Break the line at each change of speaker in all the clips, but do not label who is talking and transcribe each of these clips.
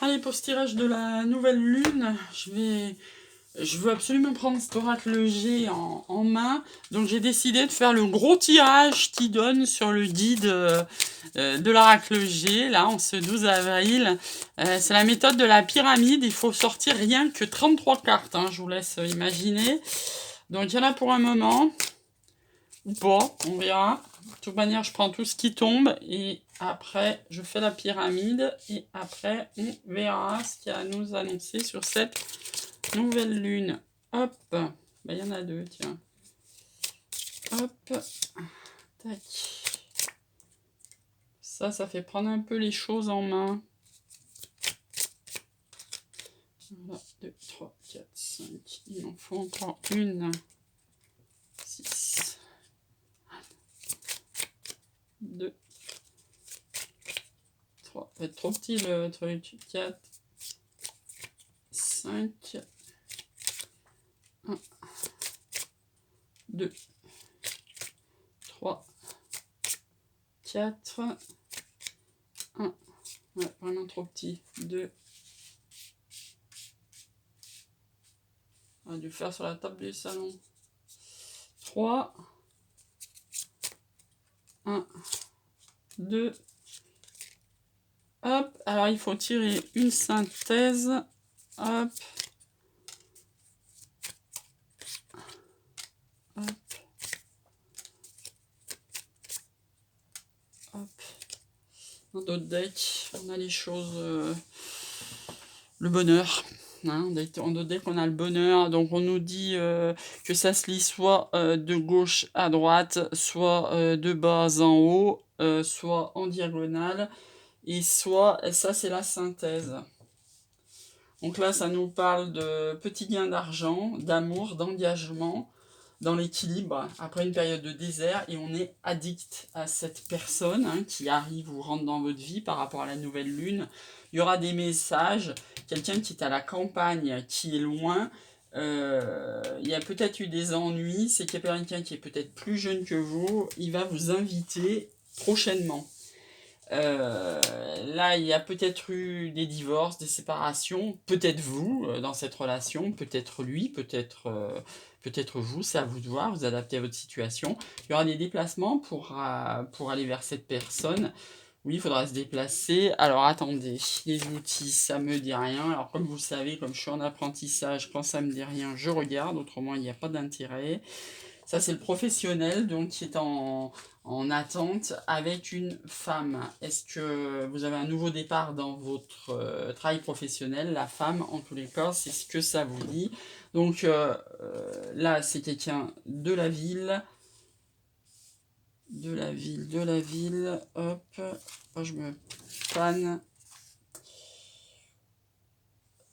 Allez, pour ce tirage de la nouvelle lune, je veux absolument prendre cet oracle G en main. Donc j'ai décidé de faire le gros tirage qui donne sur le guide de l'oracle G, là, en ce 12 avril. C'est la méthode de la pyramide. Il faut sortir rien que 33 cartes, hein, je vous laisse imaginer. Donc il y en a pour un moment. Ou pas, on verra. De toute manière, je prends tout ce qui tombe et après, je fais la pyramide et après, on verra ce qu'il y a à nous annoncer sur cette nouvelle lune. Hop, bah, il y en a deux, tiens. Hop, tac. Ça fait prendre un peu les choses en main. 1, 2, 3, 4, 5. Il en faut encore une. 6. 2. 3. Ça va être trop petit le truc. 4. 5. 1. 2. 3. 4. 1. Ouais, vraiment trop petit. 2. On a dû faire sur la table du salon. 3. 1. 2. Hop. Alors, il faut tirer une synthèse. Hop. Hop. Hop. Dans d'autres decks, on a les choses... le bonheur. Hein, en d'autres decks, on a le bonheur. Donc, on nous dit que ça se lit soit de gauche à droite, soit de bas en haut, soit en diagonale. Et soit, ça c'est la synthèse. Donc là, ça nous parle de petits gains d'argent, d'amour, d'engagement, dans l'équilibre, après une période de désert, et on est addict à cette personne hein, qui arrive ou rentre dans votre vie par rapport à la nouvelle lune. Il y aura des messages, quelqu'un qui est à la campagne, qui est loin, il y a peut-être eu des ennuis, c'est qu'il y a quelqu'un qui est peut-être plus jeune que vous, il va vous inviter prochainement. Là, il y a peut-être eu des divorces, des séparations, peut-être vous dans cette relation, peut-être lui, peut-être vous, c'est à vous de voir, vous adaptez à votre situation. Il y aura des déplacements pour aller vers cette personne. Oui, il faudra se déplacer. Alors attendez, les outils, ça me dit rien. Alors comme vous le savez, comme je suis en apprentissage, quand ça me dit rien, je regarde, autrement il n'y a pas d'intérêt. Ça, c'est le professionnel, donc qui est en attente avec une femme. Est-ce que vous avez un nouveau départ dans votre travail professionnel? La femme, en tous les cas, c'est ce que ça vous dit. Donc là, c'est quelqu'un de la ville. De la ville. Hop. Oh, je me panne.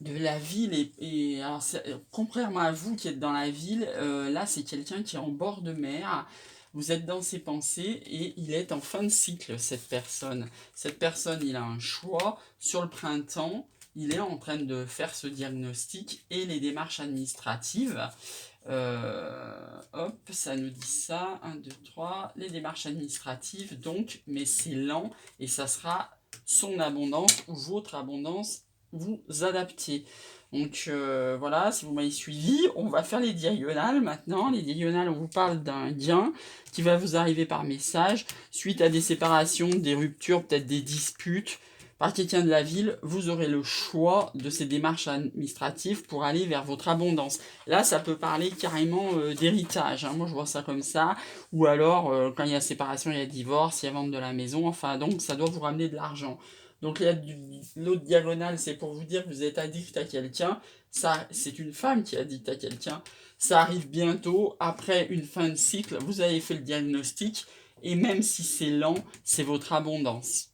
De la ville et alors contrairement à vous qui êtes dans la ville, là c'est quelqu'un qui est en bord de mer, vous êtes dans ses pensées et il est en fin de cycle cette personne. Cette personne il a un choix, sur le printemps il est en train de faire ce diagnostic et les démarches administratives. Hop, ça nous dit ça, 1, 2, 3, les démarches administratives donc, mais c'est lent et ça sera son abondance ou votre abondance vous adapter. Donc voilà, si vous m'avez suivi, on va faire les diagonales maintenant. Les diagonales, on vous parle d'un gain qui va vous arriver par message suite à des séparations, des ruptures, peut-être des disputes. Par quelqu'un de la ville, vous aurez le choix de ces démarches administratives pour aller vers votre abondance. Là, ça peut parler carrément d'héritage, hein. Moi je vois ça comme ça. Ou alors, quand il y a séparation, il y a divorce, il y a vente de la maison. Enfin, donc ça doit vous ramener de l'argent. Donc l'autre diagonale, c'est pour vous dire que vous êtes addict à quelqu'un. Ça, c'est une femme qui est addict à quelqu'un. Ça arrive bientôt, après une fin de cycle, vous avez fait le diagnostic, et même si c'est lent, c'est votre abondance.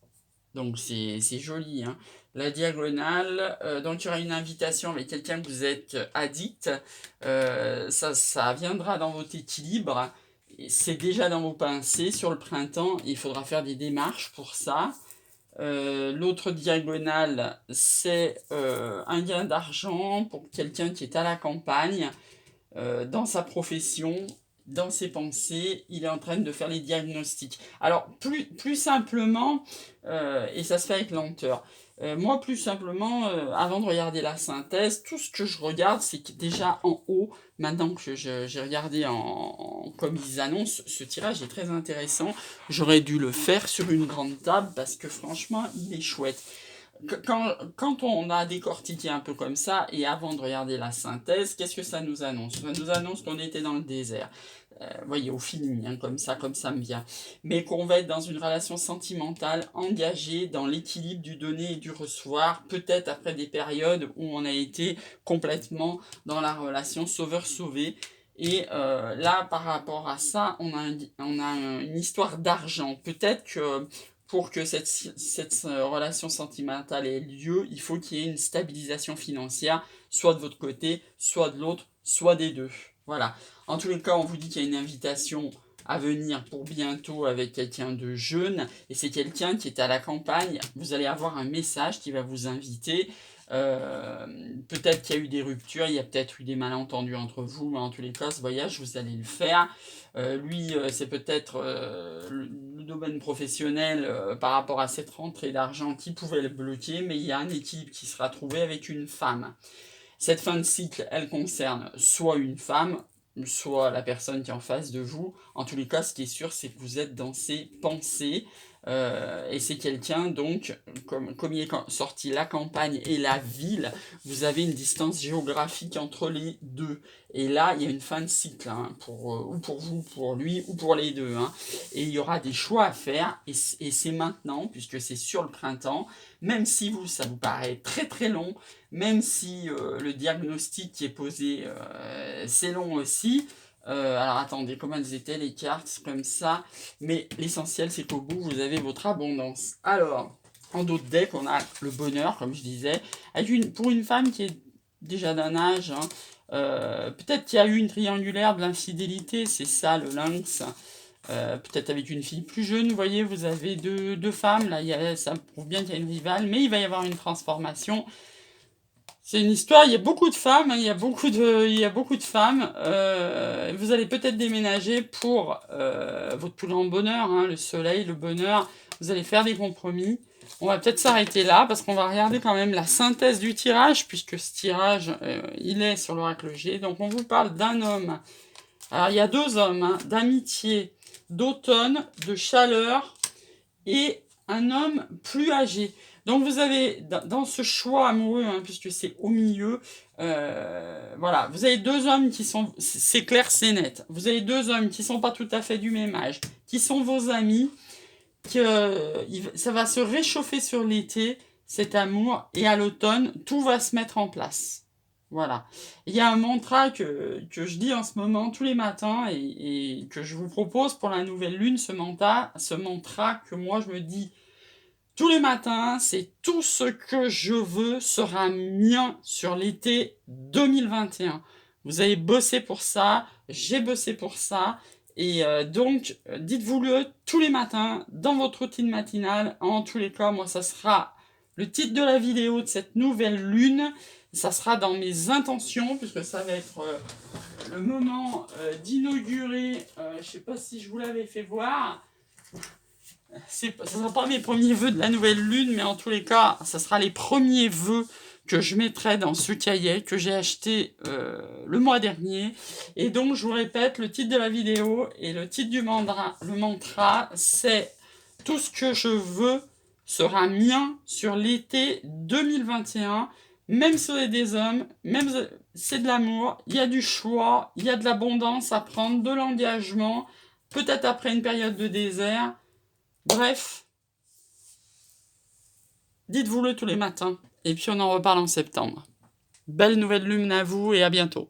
Donc c'est joli, hein. La diagonale, donc il y aura une invitation avec quelqu'un que vous êtes addict. Ça viendra dans votre équilibre. C'est déjà dans vos pensées. Sur le printemps, il faudra faire des démarches pour ça. L'autre diagonale, c'est un gain d'argent pour quelqu'un qui est à la campagne, dans sa profession, dans ses pensées, il est en train de faire les diagnostics. Alors, plus simplement, et ça se fait avec lenteur, Moi, plus simplement, avant de regarder la synthèse, tout ce que je regarde, c'est que déjà en haut, maintenant que j'ai regardé comme ils annoncent, ce tirage est très intéressant. J'aurais dû le faire sur une grande table parce que franchement, il est chouette. Quand on a décortiqué un peu comme ça, et avant de regarder la synthèse, qu'est-ce que ça nous annonce? Ça nous annonce qu'on était dans le désert. Vous voyez, au feeling, hein, comme ça me vient. Mais qu'on va être dans une relation sentimentale, engagée dans l'équilibre du donner et du recevoir, peut-être après des périodes où on a été complètement dans la relation sauveur-sauvé. Et là, par rapport à ça, on a une histoire d'argent. Peut-être que pour que cette relation sentimentale ait lieu, il faut qu'il y ait une stabilisation financière, soit de votre côté, soit de l'autre, soit des deux. Voilà. En tous les cas, on vous dit qu'il y a une invitation à venir pour bientôt avec quelqu'un de jeune, et c'est quelqu'un qui est à la campagne. Vous allez avoir un message qui va vous inviter. Peut-être qu'il y a eu des ruptures, il y a peut-être eu des malentendus entre vous, mais en tous les cas, ce voyage, vous allez le faire. Lui, c'est peut-être le domaine professionnel par rapport à cette rentrée d'argent qui pouvait le bloquer, mais il y a un équilibre qui sera trouvé avec une femme. Cette fin de cycle, elle concerne soit une femme, soit la personne qui est en face de vous. En tous les cas, ce qui est sûr, c'est que vous êtes dans ses pensées. Et c'est quelqu'un, donc, comme il est sorti la campagne et la ville, vous avez une distance géographique entre les deux. Et là, il y a une fin de cycle, hein, ou pour vous, pour lui, ou pour les deux. Hein. Et il y aura des choix à faire, et c'est maintenant, puisque c'est sur le printemps, même si vous, ça vous paraît très très long, même si le diagnostic qui est posé, c'est long aussi. Alors attendez, comment elles étaient les cartes comme ça? Mais l'essentiel, c'est qu'au bout, vous avez votre abondance. Alors, en d'autres decks, on a le bonheur, comme je disais, pour une femme qui est déjà d'un âge, hein, peut-être qu'il y a eu une triangulaire de l'infidélité, c'est ça le lynx. Peut-être avec une fille plus jeune, vous voyez, vous avez deux femmes, là, ça prouve bien qu'il y a une rivale, mais il va y avoir une transformation. C'est une histoire, il y a beaucoup de femmes, hein, il y a beaucoup de femmes. Vous allez peut-être déménager pour votre plus grand bonheur, hein, le soleil, le bonheur. Vous allez faire des compromis. On va peut-être s'arrêter là parce qu'on va regarder quand même la synthèse du tirage, puisque ce tirage, il est sur l'oracle G. Donc on vous parle d'un homme. Alors il y a deux hommes, hein, d'amitié, d'automne, de chaleur et un homme plus âgé. Donc vous avez, dans ce choix amoureux, hein, puisque c'est au milieu, voilà, vous avez deux hommes qui sont, c'est clair, c'est net, vous avez deux hommes qui sont pas tout à fait du même âge, qui sont vos amis, ça va se réchauffer sur l'été, cet amour, et à l'automne, tout va se mettre en place. Voilà. Il y a un mantra que je dis en ce moment tous les matins et que je vous propose pour la nouvelle lune, ce mantra que moi je me dis tous les matins, c'est tout ce que je veux sera mien sur l'été 2021. Vous avez bossé pour ça, j'ai bossé pour ça, et donc dites-vous-le tous les matins dans votre routine matinale. En tous les cas, moi, ça sera le titre de la vidéo de cette nouvelle lune. Ça sera dans mes intentions, puisque ça va être le moment d'inaugurer, je ne sais pas si je vous l'avais fait voir, ce ne sera pas mes premiers vœux de la nouvelle lune, mais en tous les cas, ça sera les premiers vœux que je mettrai dans ce cahier que j'ai acheté le mois dernier. Et donc, je vous répète, le titre de la vidéo et le titre du mantra, c'est « Tout ce que je veux sera mien sur l'été 2021 ». Même si c'est des hommes, même si c'est de l'amour, il y a du choix, il y a de l'abondance à prendre, de l'engagement, peut-être après une période de désert. Bref, dites-vous-le tous les matins, et puis on en reparle en septembre. Belle nouvelle lune à vous et à bientôt.